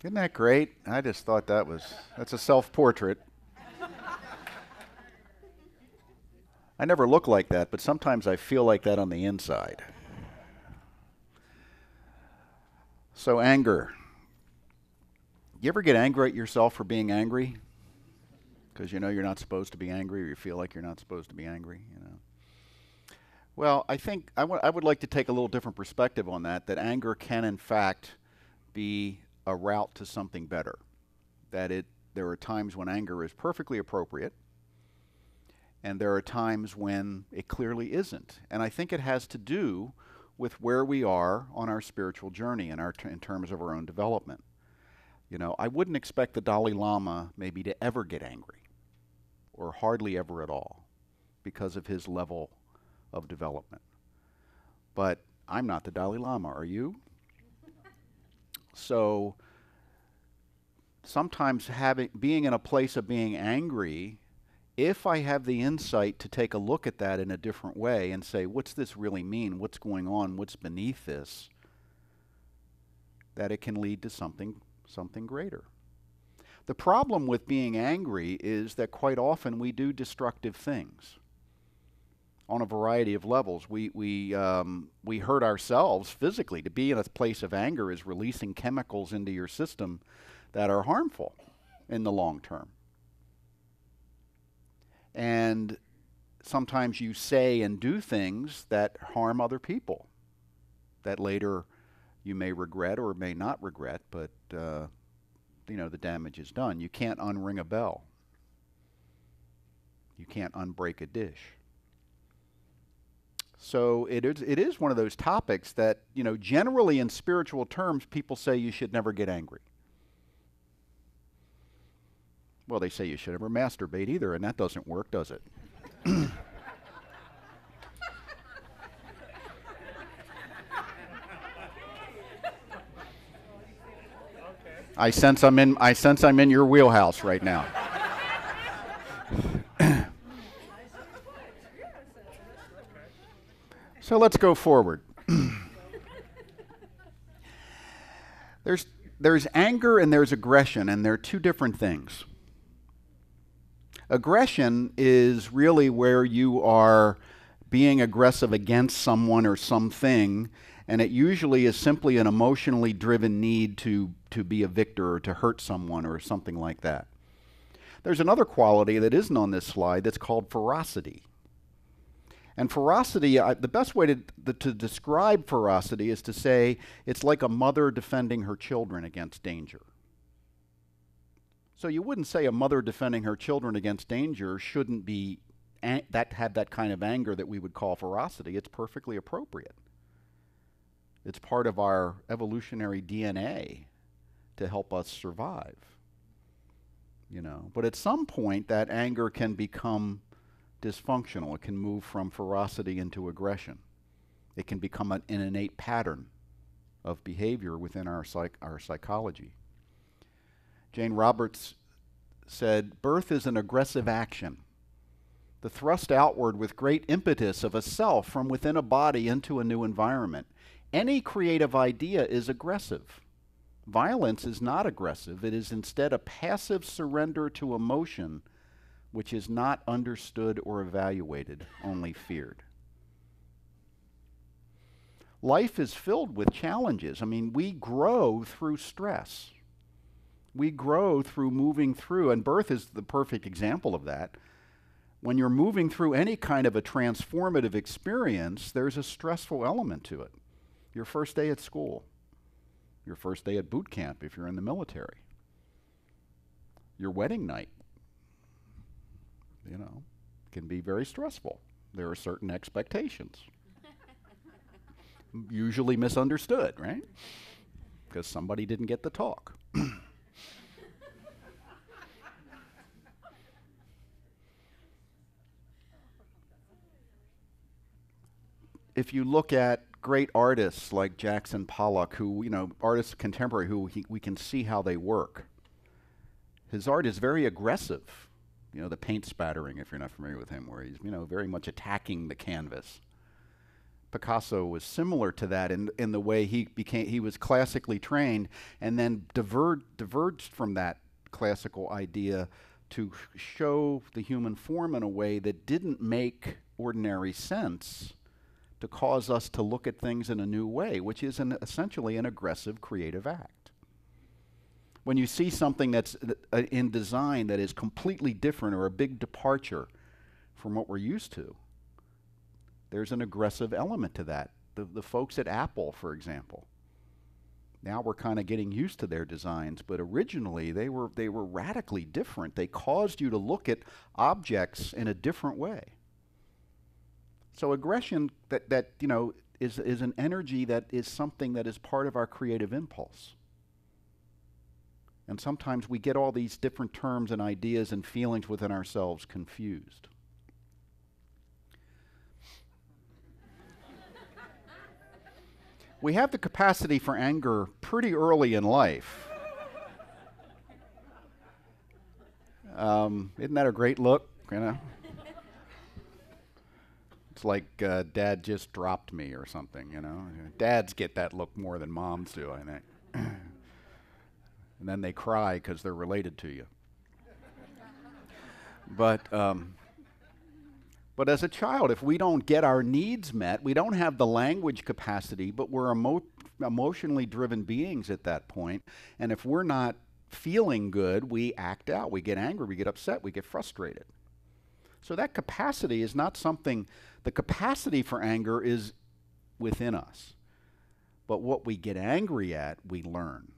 Isn't that great? I just thought that's a self-portrait. I never look like that, but sometimes I feel like that on the inside. So anger. You ever get angry at yourself for being angry? Because you know you're not supposed to be angry, or you feel like you're not supposed to be angry. Well, I think I would like to take a little different perspective on that, that anger can in fact be a route to something better. There are times when anger is perfectly appropriate, and there are times when it clearly isn't. And I think it has to do with where we are on our spiritual journey in terms of our own development. I wouldn't expect the Dalai Lama maybe to ever get angry, or hardly ever at all, because of his level of development. But I'm not the Dalai Lama, are you? So sometimes being in a place of being angry, if I have the insight to take a look at that in a different way and say, what's this really mean? What's going on? What's beneath this? That it can lead to something greater. The problem with being angry is that quite often we do destructive things on a variety of levels. We hurt ourselves physically. To be in a place of anger is releasing chemicals into your system that are harmful in the long term. And sometimes you say and do things that harm other people that later you may regret or may not regret, but the damage is done. You can't unring a bell. You can't unbreak a dish. So it is one of those topics that, generally in spiritual terms, people say you should never get angry. Well, they say you should never masturbate either, and that doesn't work, does it? I sense I'm in your wheelhouse right now. So let's go forward. There's anger and there's aggression, and they're two different things. Aggression is really where you are being aggressive against someone or something, and it usually is simply an emotionally driven need to be a victor or to hurt someone or something like that. There's another quality that isn't on this slide that's called ferocity. And ferocity, the best way to describe ferocity is to say it's like a mother defending her children against danger. So you wouldn't say a mother defending her children against danger shouldn't be have that kind of anger that we would call ferocity. It's perfectly appropriate. It's part of our evolutionary DNA to help us survive. But at some point that anger can become dysfunctional. It can move from ferocity into aggression. It can become an innate pattern of behavior within our psychology. Jane Roberts said, "Birth is an aggressive action, the thrust outward with great impetus of a self from within a body into a new environment. Any creative idea is aggressive. Violence is not aggressive. It is instead a passive surrender to emotion which is not understood or evaluated, only feared." Life is filled with challenges. We grow through stress. We grow through moving through, and birth is the perfect example of that. When you're moving through any kind of a transformative experience, there's a stressful element to it. Your first day at school, your first day at boot camp if you're in the military, your wedding night, can be very stressful. There are certain expectations, usually misunderstood, right? Because somebody didn't get the talk. If you look at great artists like Jackson Pollock, who, artists contemporary who we can see how they work. His art is very aggressive. The paint spattering, if you're not familiar with him, where he's, very much attacking the canvas. Picasso was similar to that in the way he was classically trained and then diverged from that classical idea to show the human form in a way that didn't make ordinary sense, to cause us to look at things in a new way, which is essentially an aggressive creative act. When you see something that's in design that is completely different or a big departure from what we're used to, there's an aggressive element to that. The folks at Apple, for example, now we're kind of getting used to their designs, but originally they were radically different. They caused you to look at objects in a different way. So aggression that you know is an energy that is something that is part of our creative impulse. And sometimes we get all these different terms and ideas and feelings within ourselves confused. We have the capacity for anger pretty early in life. Isn't that a great look? You know, it's like Dad just dropped me or something. You know, dads get that look more than moms do, I think. And then they cry because they're related to you. But as a child, if we don't get our needs met, we don't have the language capacity, but we're emotionally driven beings at that point. And if we're not feeling good, we act out. We get angry, we get upset, we get frustrated. So that capacity is not something, the capacity for anger is within us. But what we get angry at, we learn.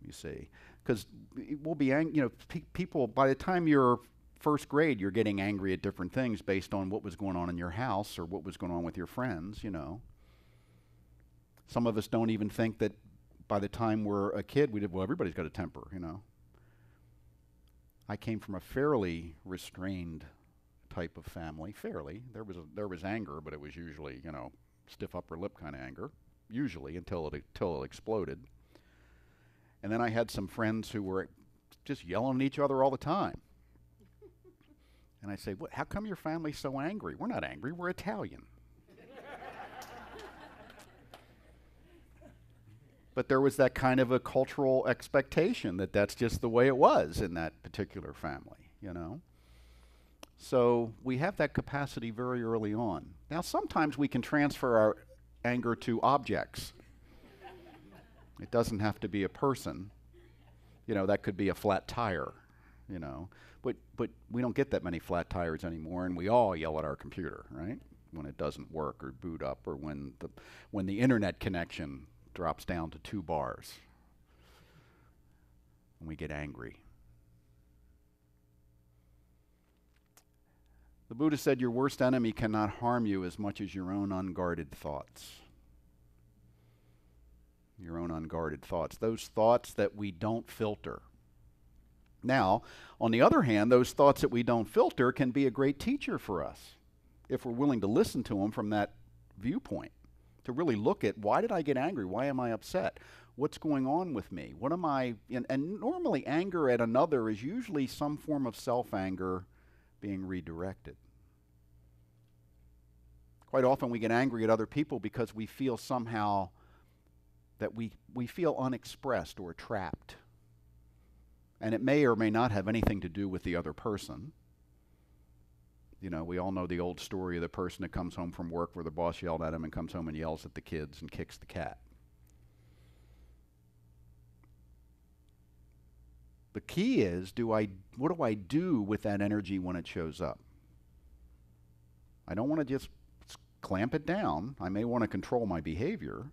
You see, because we'll be angry, you know, people, by the time you're first grade, you're getting angry at different things based on what was going on in your house or what was going on with your friends, you know. Some of us don't even think that by the time we're a kid, well, everybody's got a temper, you know. I came from a fairly restrained type of family, fairly. There was anger, but it was usually, you know, stiff upper lip kind of anger, usually, until it exploded. And then I had some friends who were just yelling at each other all the time. And I say, how come your family's so angry? We're not angry, we're Italian. But there was that kind of a cultural expectation that that's just the way it was in that particular family, you know. So we have that capacity very early on. Now sometimes we can transfer our anger to objects. It doesn't have to be a person. You know, that could be a flat tire, you know. But we don't get that many flat tires anymore, and we all yell at our computer, right? When it doesn't work or boot up, or when the internet connection drops down to 2 bars. And we get angry. The Buddha said your worst enemy cannot harm you as much as your own unguarded thoughts. Your own unguarded thoughts. Those thoughts that we don't filter. Now, on the other hand, those thoughts that we don't filter can be a great teacher for us if we're willing to listen to them from that viewpoint, to really look at, why did I get angry? Why am I upset? What's going on with me? What am I, and normally anger at another is usually some form of self-anger being redirected. Quite often we get angry at other people because we feel somehow that we feel unexpressed or trapped. And it may or may not have anything to do with the other person. You know, we all know the old story of the person that comes home from work where the boss yelled at him and comes home and yells at the kids and kicks the cat. The key is, what do I do with that energy when it shows up? I don't want to just clamp it down. I may want to control my behavior.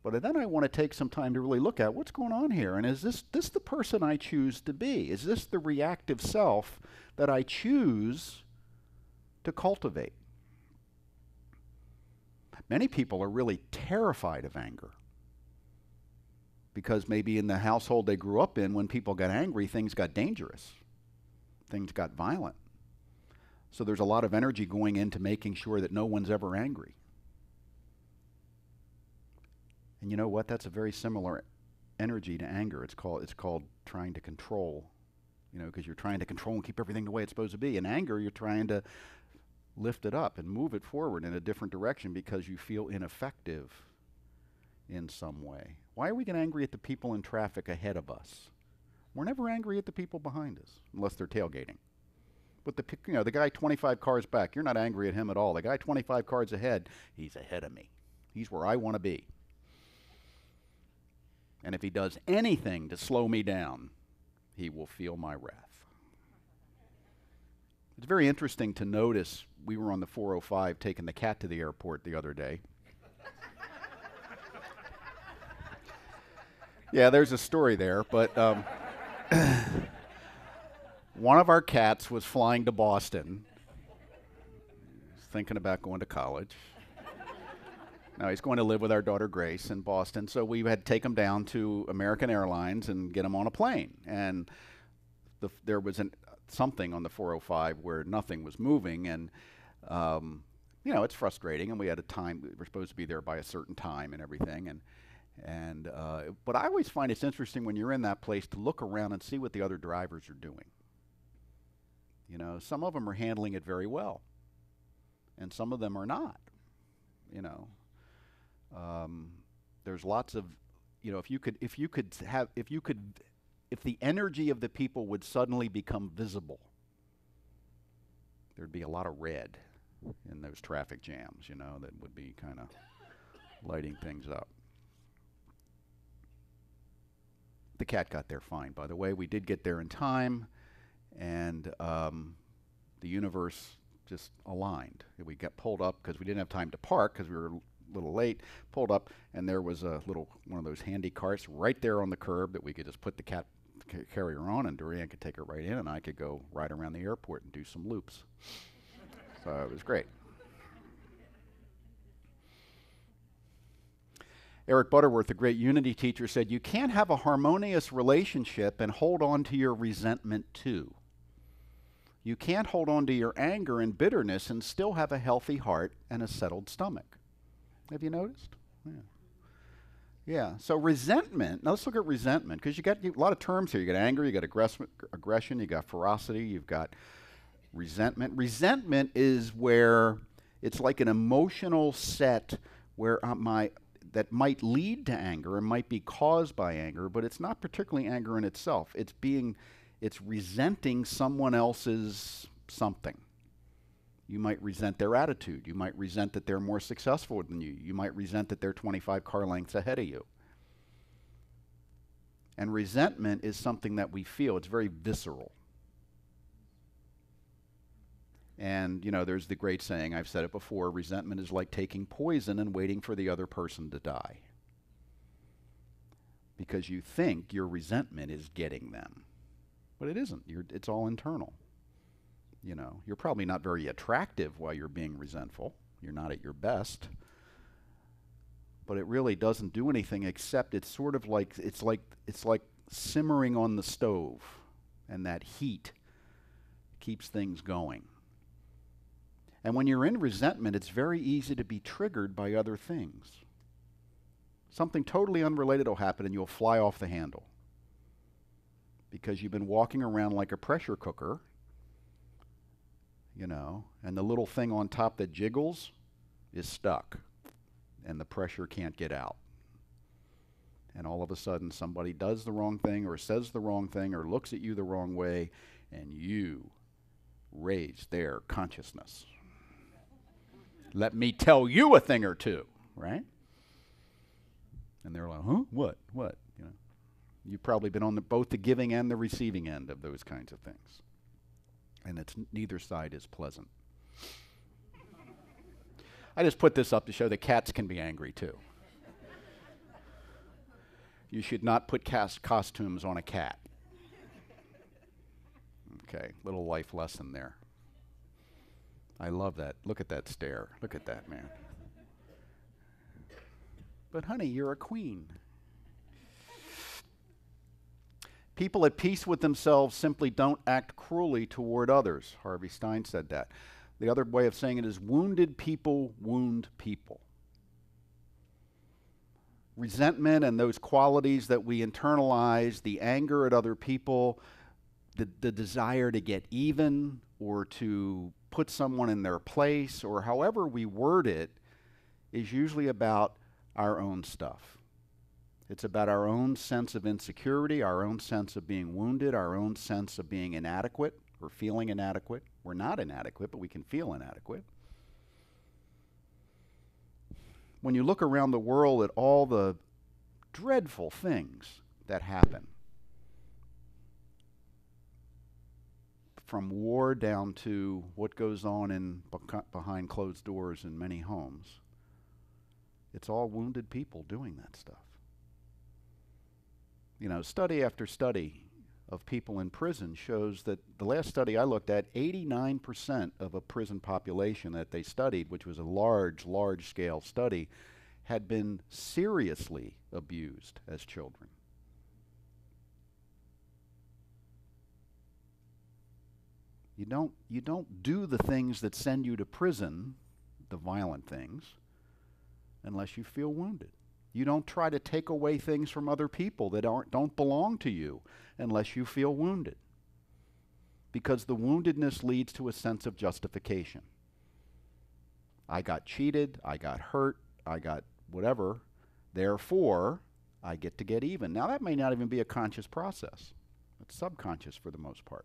But then I want to take some time to really look at what's going on here. And is this the person I choose to be? Is this the reactive self that I choose to cultivate? Many people are really terrified of anger because maybe in the household they grew up in, when people got angry, things got dangerous. Things got violent. So there's a lot of energy going into making sure that no one's ever angry. And you know what? That's a very similar energy to anger. It's called trying to control, you know, because you're trying to control and keep everything the way it's supposed to be. In anger, you're trying to lift it up and move it forward in a different direction because you feel ineffective in some way. Why are we getting angry at the people in traffic ahead of us? We're never angry at the people behind us, unless they're tailgating. But the guy 25 cars back, you're not angry at him at all. The guy 25 cars ahead, he's ahead of me. He's where I want to be. And if he does anything to slow me down, he will feel my wrath. It's very interesting to notice, we were on the 405 taking the cat to the airport the other day. Yeah, there's a story there, but one of our cats was flying to Boston. He's thinking about going to college. Now he's going to live with our daughter Grace in Boston, so we had to take him down to American Airlines and get him on a plane. And there was something on the 405 where nothing was moving, and you know, it's frustrating. And we had a time; we were supposed to be there by a certain time and everything. But I always find it's interesting when you're in that place to look around and see what the other drivers are doing. You know, some of them are handling it very well, and some of them are not. You know, there's lots of, you know, if the energy of the people would suddenly become visible, there'd be a lot of red in those traffic jams. You know, that would be kind of lighting things up. The cat got there fine, by the way. We did get there in time, and the universe just aligned. We got pulled up because we didn't have time to park because we were a little late. Pulled up, and there was one of those handy carts right there on the curb that we could just put the cat carrier on, and Dorian could take her right in, and I could go right around the airport and do some loops. So it was great. Eric Butterworth, a great Unity teacher, said, "You can't have a harmonious relationship and hold on to your resentment too. You can't hold on to your anger and bitterness and still have a healthy heart and a settled stomach." Have you noticed? Yeah. Yeah. So resentment, now let's look at resentment, because you got a lot of terms here. You got anger, you got aggression, you got ferocity, you've got resentment. Resentment is where it's like an emotional set where that might lead to anger and might be caused by anger, but it's not particularly anger in itself. It's resenting someone else's something. You might resent their attitude. You might resent that they're more successful than you. You might resent that they're 25 car lengths ahead of you. And resentment is something that we feel. It's very visceral. And, you know, there's the great saying, I've said it before, resentment is like taking poison and waiting for the other person to die. Because you think your resentment is getting them. But it isn't. It's all internal. You know, you're probably not very attractive while you're being resentful. You're not at your best. But it really doesn't do anything except it's sort of like, it's like simmering on the stove. And that heat keeps things going. And when you're in resentment, it's very easy to be triggered by other things. Something totally unrelated will happen and you'll fly off the handle. Because you've been walking around like a pressure cooker, you know, and the little thing on top that jiggles is stuck. And the pressure can't get out. And all of a sudden somebody does the wrong thing or says the wrong thing or looks at you the wrong way, and you raise their consciousness. Let me tell you a thing or two, right? And they're like, huh? What? You know, you've probably been on both the giving and the receiving end of those kinds of things. And neither side is pleasant. I just put this up to show that cats can be angry too. You should not put costumes on a cat. Okay, little life lesson there. I love that. Look at that stare. Look at that, man. But honey, you're a queen. People at peace with themselves simply don't act cruelly toward others. Harvey Stein said that. The other way of saying it is wounded people wound people. Resentment and those qualities that we internalize, the anger at other people, the desire to get even or to put someone in their place, or however we word it, is usually about our own stuff. It's about our own sense of insecurity, our own sense of being wounded, our own sense of being inadequate or feeling inadequate. We're not inadequate, but we can feel inadequate. When you look around the world at all the dreadful things that happen, from war down to what goes on behind closed doors in many homes, it's all wounded people doing that stuff. You know, study after study of people in prison shows that the last study I looked at, 89% of a prison population that they studied, which was a large scale study, had been seriously abused as children. You don't do the things that send you to prison, the violent things, unless you feel wounded. You don't try to take away things from other people that don't belong to you unless you feel wounded. Because the woundedness leads to a sense of justification. I got cheated, I got hurt, I got whatever, therefore I get to get even. Now that may not even be a conscious process. It's subconscious for the most part.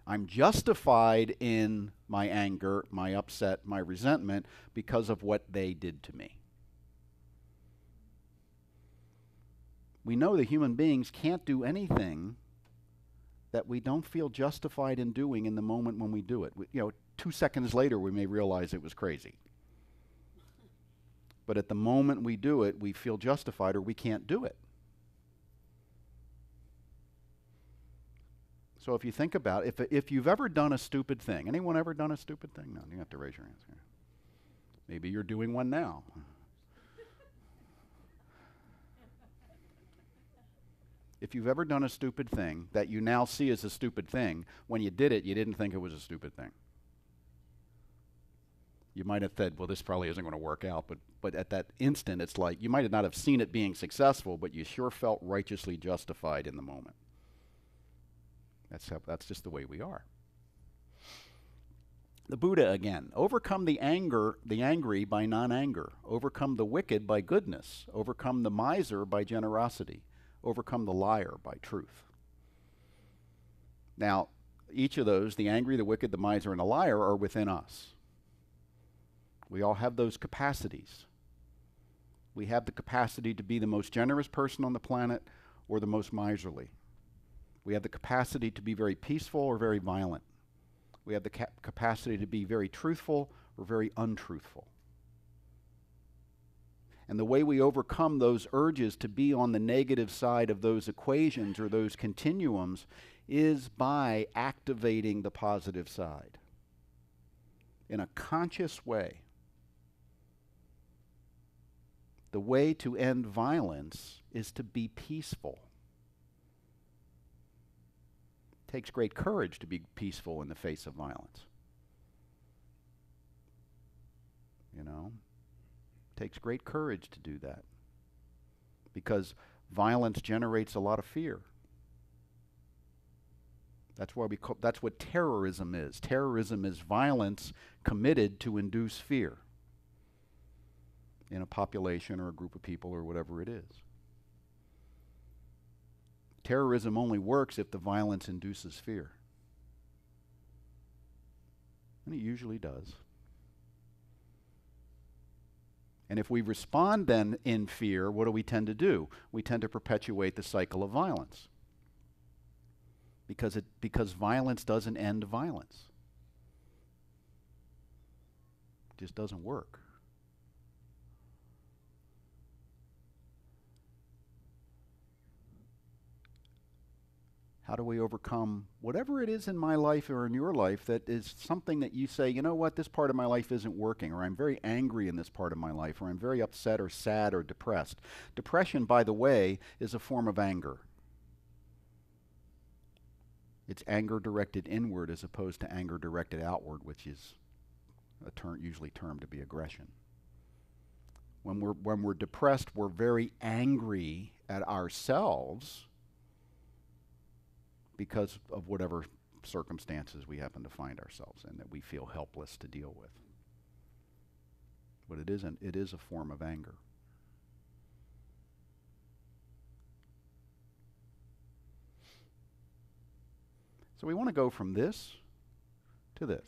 I'm justified in my anger, my upset, my resentment because of what they did to me. We know that human beings can't do anything that we don't feel justified in doing in the moment when we do it. 2 seconds later we may realize it was crazy. But at the moment we do it, we feel justified or we can't do it. So if you think about it, if you've ever done a stupid thing, anyone ever done a stupid thing? No, you have to raise your hands. Maybe you're doing one now. If you've ever done a stupid thing that you now see as a stupid thing, when you did it, you didn't think it was a stupid thing. You might have said, well, this probably isn't going to work out, but at that instant, it's like you might not have seen it being successful, but you sure felt righteously justified in the moment. That's just the way we are. The Buddha again, overcome the angry by non-anger, overcome the wicked by goodness, overcome the miser by generosity, overcome the liar by truth. Now, each of those, the angry, the wicked, the miser, and the liar, are within us. We all have those capacities. We have the capacity to be the most generous person on the planet or the most miserly. We have the capacity to be very peaceful or very violent. We have the capacity to be very truthful or very untruthful. And the way we overcome those urges to be on the negative side of those equations or those continuums is by activating the positive side in a conscious way. The way to end violence is to be peaceful. It takes great courage to be peaceful in the face of violence. It takes great courage to do that. Because violence generates a lot of fear. That's what terrorism is. Terrorism is violence committed to induce fear in a population or a group of people or whatever it is. Terrorism only works if the violence induces fear. And it usually does. And if we respond then in fear, what do we tend to do? We tend to perpetuate the cycle of violence. Because violence doesn't end violence. It just doesn't work. How do we overcome whatever it is in my life or in your life that is something that you say, you know what, this part of my life isn't working, or I'm very angry in this part of my life, or I'm very upset or sad or depressed. Depression, by the way, is a form of anger. It's anger directed inward as opposed to anger directed outward, which is usually termed to be aggression. When we're depressed, we're very angry at ourselves because of whatever circumstances we happen to find ourselves in that we feel helpless to deal with. But it is a form of anger. So we want to go from this to this.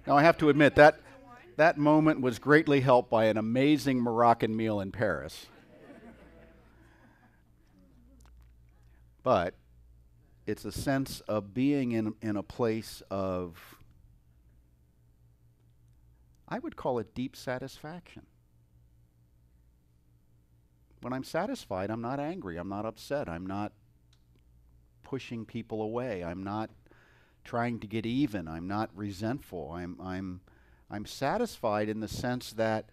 Now I have to admit that moment was greatly helped by an amazing Moroccan meal in Paris. But it's a sense of being in a place of, I would call it deep satisfaction. When I'm satisfied, I'm not angry, I'm not upset, I'm not pushing people away, I'm not trying to get even, I'm not resentful. I'm satisfied in the sense that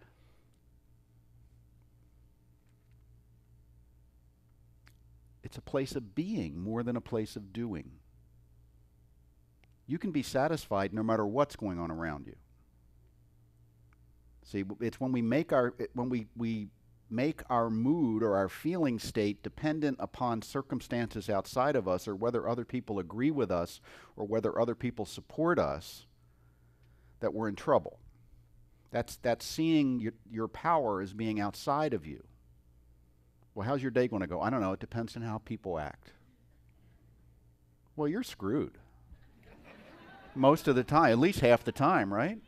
it's a place of being more than a place of doing. You can be satisfied no matter what's going on around you. See, it's when we make we make our mood or our feeling state dependent upon circumstances outside of us, or whether other people agree with us, or whether other people support us, that we're in trouble. That's seeing your power as being outside of you. Well, how's your day going to go? I don't know. It depends on how people act. Well, you're screwed. Most of the time, at least half the time, right?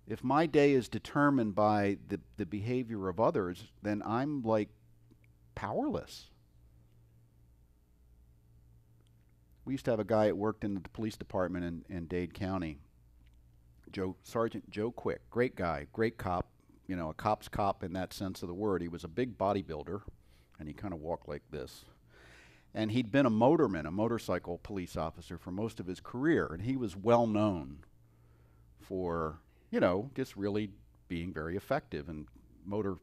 If my day is determined by the behavior of others, then I'm like powerless. We used to have a guy that worked in the police department in Dade County, Sergeant Joe Quick. Great guy, great cop, you know, a cop's cop in that sense of the word. He was a big bodybuilder, and he kind of walked like this. And he'd been a motorman, a motorcycle police officer for most of his career, and he was well known for, you know, just really being very effective. And motor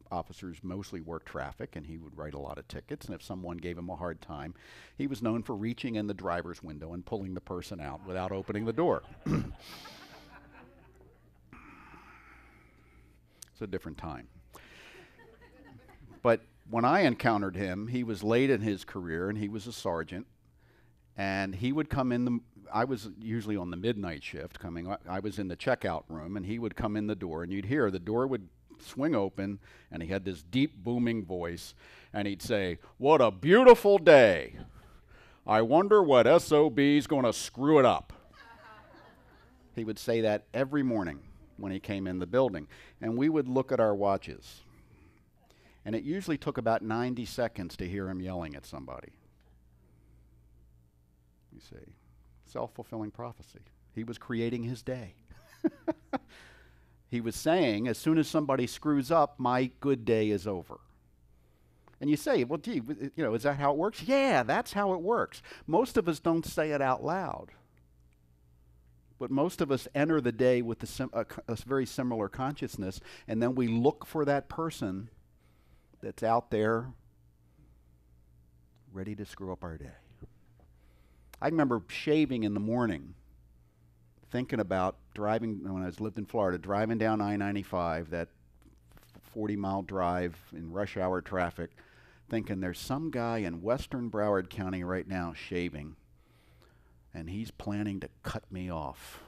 officers mostly work traffic, and he would write a lot of tickets, and if someone gave him a hard time, he was known for reaching in the driver's window and pulling the person out without opening the door. It's a different time. But when I encountered him, he was late in his career, and he was a sergeant, and he would come in I was usually on the midnight shift I was in the checkout room, and he would come in the door, and you'd hear the door would swing open, and he had this deep booming voice, and he'd say, "What a beautiful day. I wonder what SOB's going to screw it up." He would say that every morning when he came in the building, and we would look at our watches, and it usually took about 90 seconds to hear him yelling at somebody. You see, self-fulfilling prophecy. He was creating his day. He was saying, as soon as somebody screws up, my good day is over. And you say, well, gee, you know, is that how it works? Yeah, that's how it works. Most of us don't say it out loud. But most of us enter the day with a very similar consciousness, and then we look for that person that's out there ready to screw up our day. I remember shaving in the morning, thinking about driving, when I lived in Florida, driving down I-95, that 40-mile drive in rush hour traffic, thinking there's some guy in western Broward County right now shaving, and he's planning to cut me off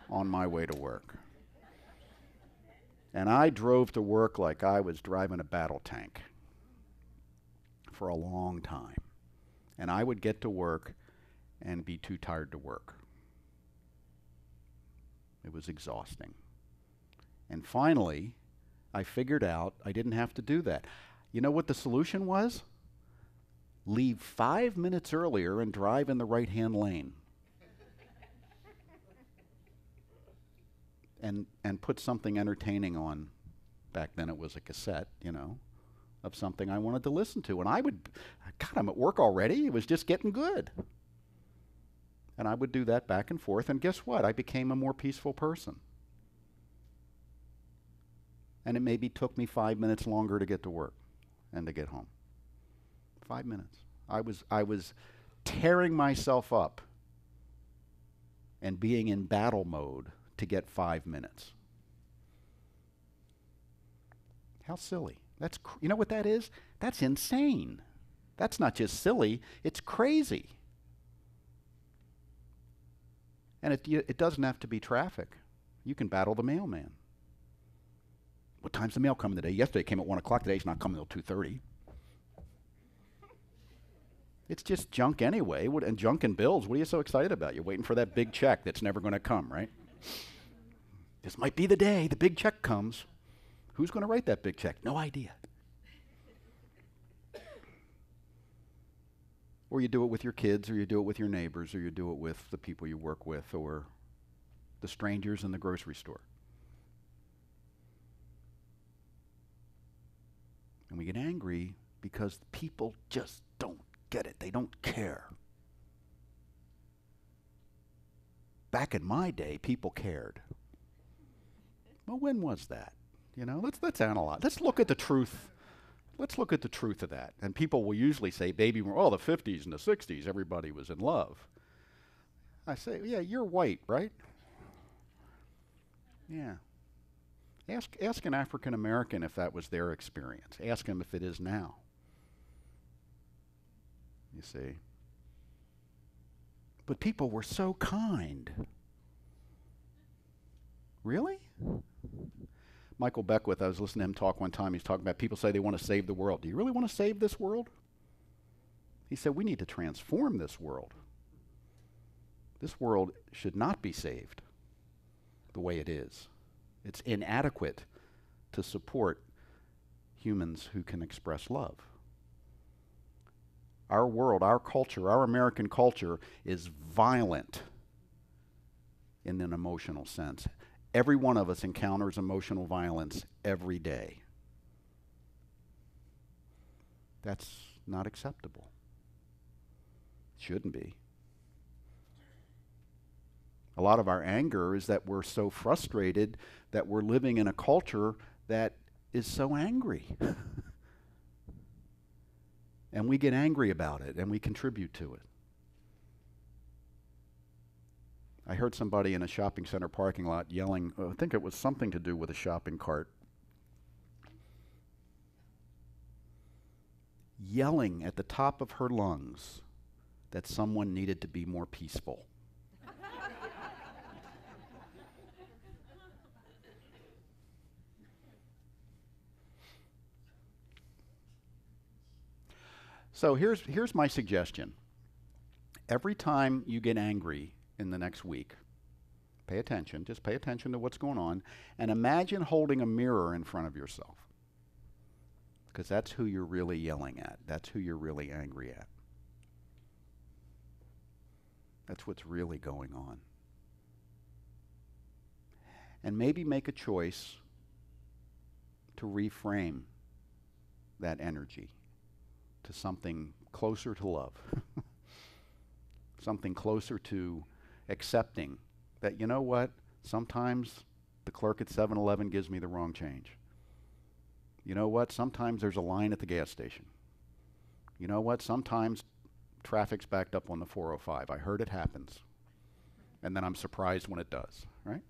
on my way to work. And I drove to work like I was driving a battle tank for a long time. And I would get to work and be too tired to work. It was exhausting. And finally, I figured out I didn't have to do that. You know what the solution was? Leave 5 minutes earlier and drive in the right-hand lane. And put something entertaining on. Back then it was a cassette, you know, of something I wanted to listen to. And God, I'm at work already. It was just getting good. And I would do that back and forth. And guess what? I became a more peaceful person. And it maybe took me 5 minutes longer to get to work and to get home. 5 minutes. I was tearing myself up and being in battle mode to get 5 minutes. How silly. You know what that is? That's insane. That's not just silly, it's crazy. And it doesn't have to be traffic. You can battle the mailman. What time's the mail coming today? Yesterday it came at 1 o'clock. Today it's not coming till 2:30. It's just junk anyway. And junk and bills, what are you so excited about? You're waiting for that big check that's never going to come, right? This might be the day the big check comes. Who's going to write that big check? No idea. Or you do it with your kids, or you do it with your neighbors, or you do it with the people you work with, or the strangers in the grocery store. And we get angry because people just don't get it. They don't care. Back in my day, people cared. Well, when was that? You know, let's analyze. Let's look at the truth. Let's look at the truth of that. And people will usually say, the 50s and the 60s, everybody was in love. I say, yeah, you're white, right? Yeah. Ask an African American if that was their experience. Ask them if it is now. You see. But people were so kind. Really? Michael Beckwith, I was listening to him talk one time. He's talking about people say they want to save the world. Do you really want to save this world? He said, we need to transform this world. This world should not be saved the way it is. It's inadequate to support humans who can express love. Our world, our culture, our American culture is violent in an emotional sense. Every one of us encounters emotional violence every day. That's not acceptable. Shouldn't be. A lot of our anger is that we're so frustrated that we're living in a culture that is so angry. And we get angry about it and we contribute to it. I heard somebody in a shopping center parking lot yelling, I think it was something to do with a shopping cart, yelling at the top of her lungs that someone needed to be more peaceful. So here's my suggestion. Every time you get angry in the next week, pay attention, just pay attention to what's going on, and imagine holding a mirror in front of yourself. Because that's who you're really yelling at. That's who you're really angry at. That's what's really going on. And maybe make a choice to reframe that energy to something closer to love. Something closer to accepting that, you know what, sometimes the clerk at 7-Eleven gives me the wrong change. You know what, sometimes there's a line at the gas station. You know what, sometimes traffic's backed up on the 405. I heard it happens. And then I'm surprised when it does, right?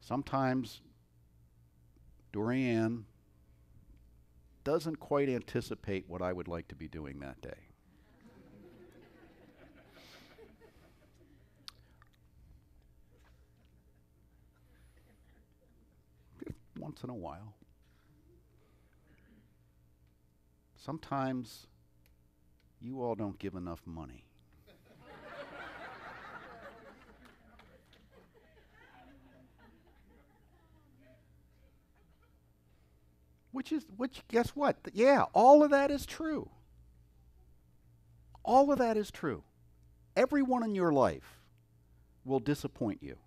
Sometimes Dorianne doesn't quite anticipate what I would like to be doing that day. Once in a while. Sometimes you all don't give enough money. Which, guess what? Yeah, all of that is true. All of that is true. Everyone in your life will disappoint you.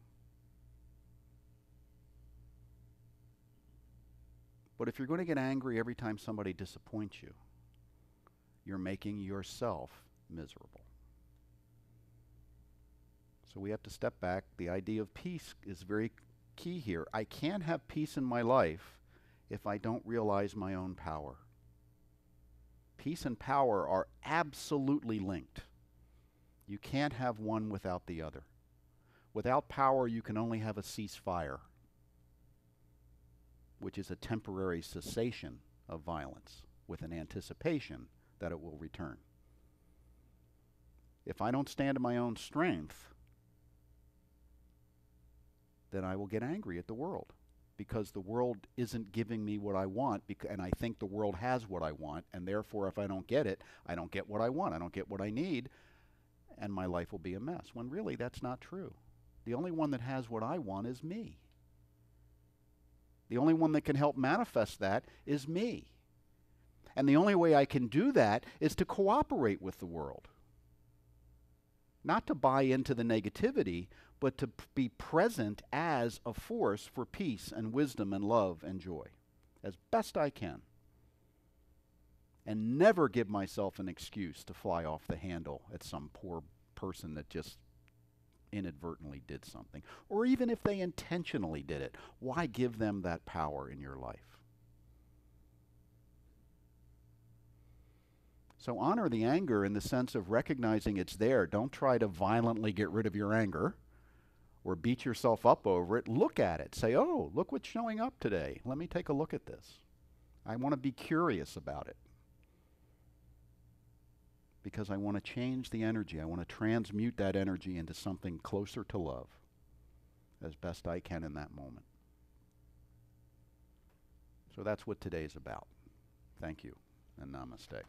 But if you're going to get angry every time somebody disappoints you, you're making yourself miserable. So we have to step back. The idea of peace is very key here. I can't have peace in my life if I don't realize my own power. Peace and power are absolutely linked. You can't have one without the other. Without power, you can only have a ceasefire, which is a temporary cessation of violence with an anticipation that it will return. If I don't stand in my own strength, then I will get angry at the world, because the world isn't giving me what I want, and I think the world has what I want, and therefore if I don't get it, I don't get what I want, I don't get what I need, and my life will be a mess, when really that's not true. The only one that has what I want is me. The only one that can help manifest that is me. And the only way I can do that is to cooperate with the world. Not to buy into the negativity, but to be present as a force for peace and wisdom and love and joy, as best I can. And never give myself an excuse to fly off the handle at some poor person that just inadvertently did something. Or even if they intentionally did it, why give them that power in your life? So honor the anger in the sense of recognizing it's there. Don't try to violently get rid of your anger or beat yourself up over it. Look at it. Say, oh, look what's showing up today. Let me take a look at this. I want to be curious about it, because I want to change the energy. I want to transmute that energy into something closer to love as best I can in that moment. So that's what today's about. Thank you, and namaste.